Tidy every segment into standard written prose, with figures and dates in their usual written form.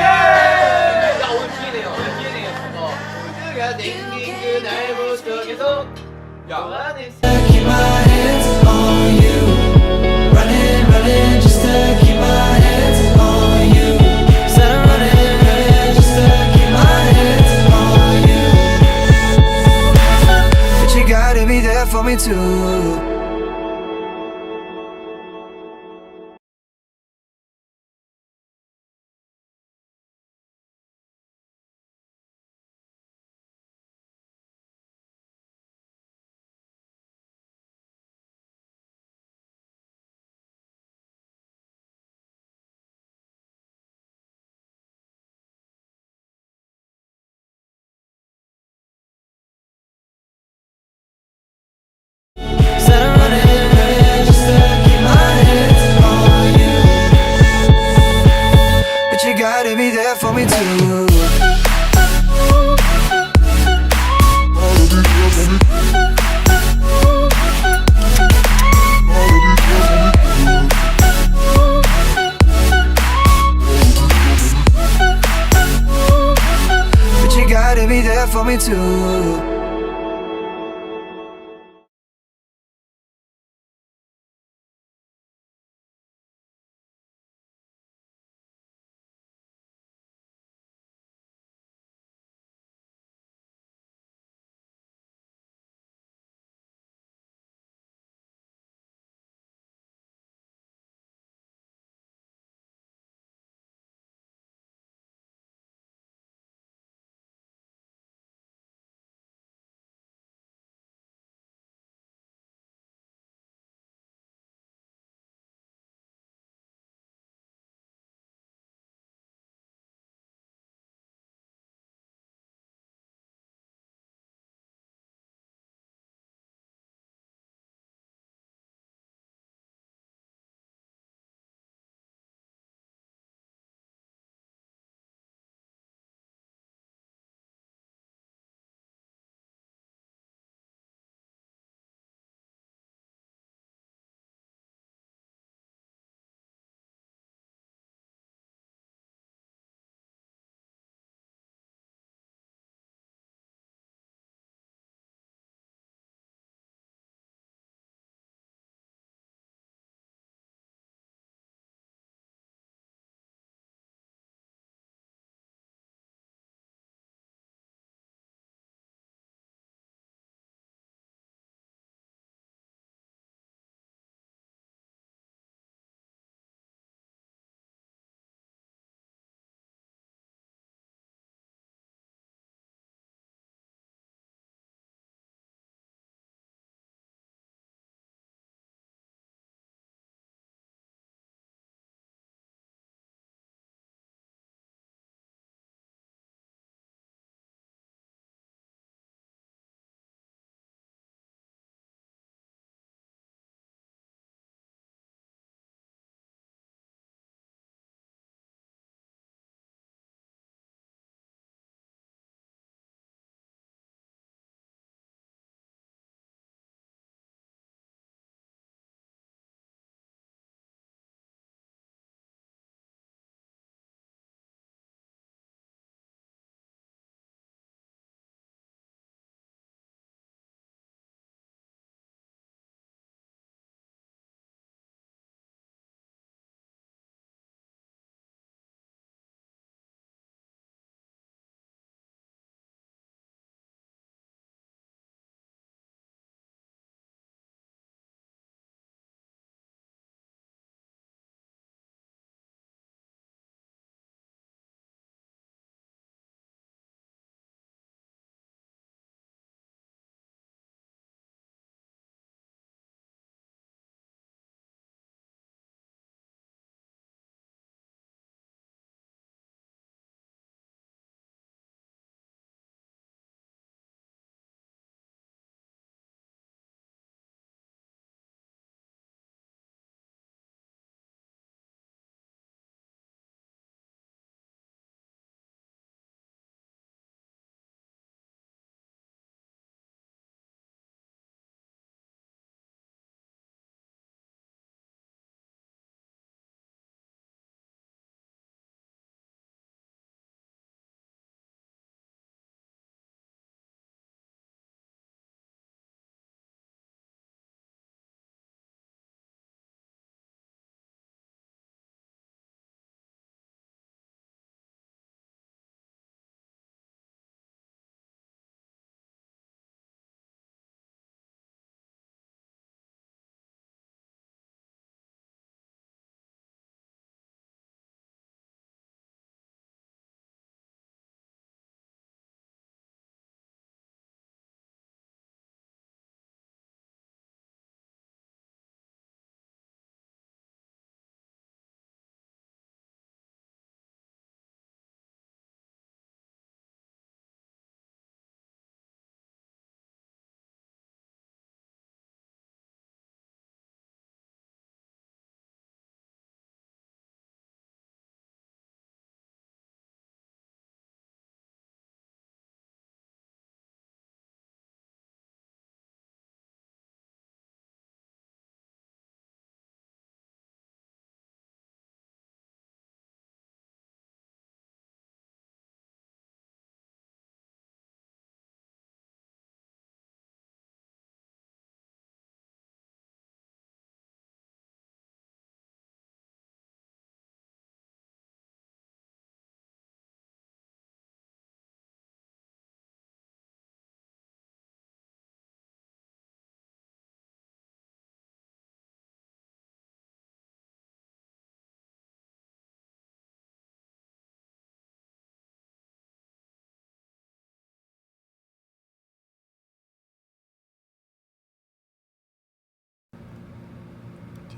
야, 오늘 기회네요. 오늘 기회네요. 우주가 댕긴 그날부터 계속 영원히 Keep my hands on you. Running, running just to keep my hands on you. Said I'm running, running just to keep my hands on you. But you gotta be there for me too. Said I'm running, running just to keep my hands on you. But you gotta be there for me too. But you gotta be there for me too.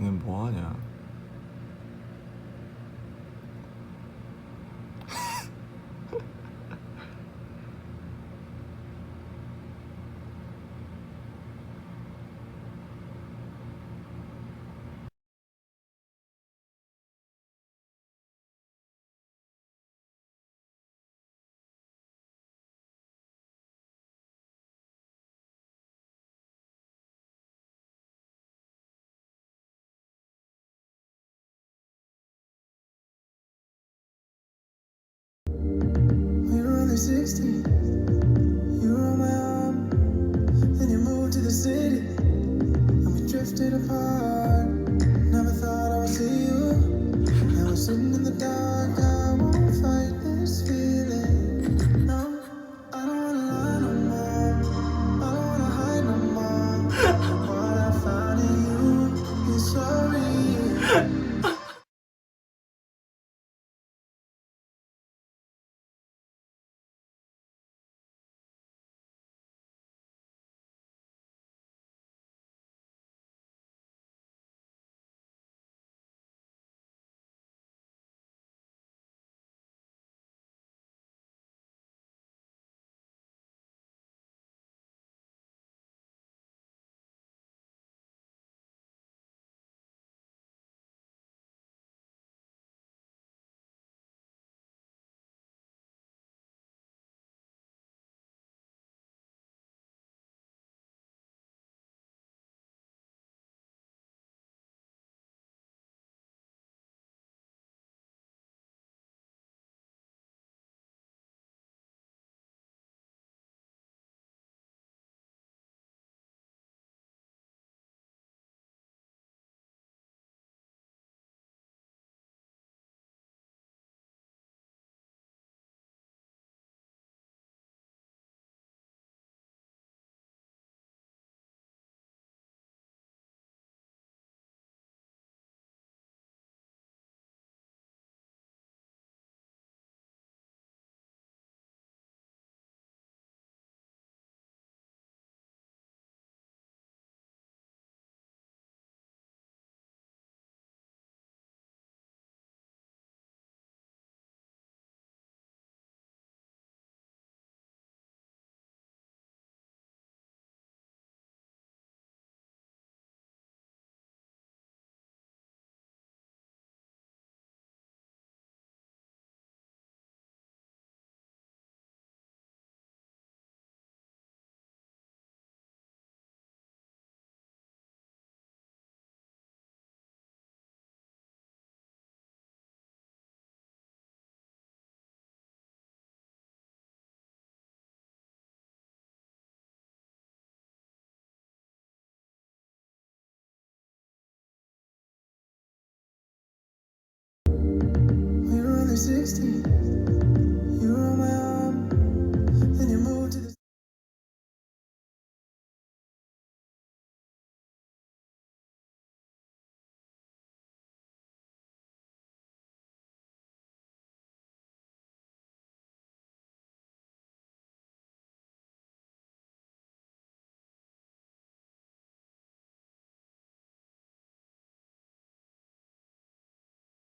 얘는 뭐하냐? We were only 16. You were on my arm. Then you moved to the city. And we drifted apart. Never thought I would see you. Now we're sitting in the dark. I won't fight this feeling. No, I don't wanna lie no more. I don't wanna hide no more. What I found in you is so real. We were only 16.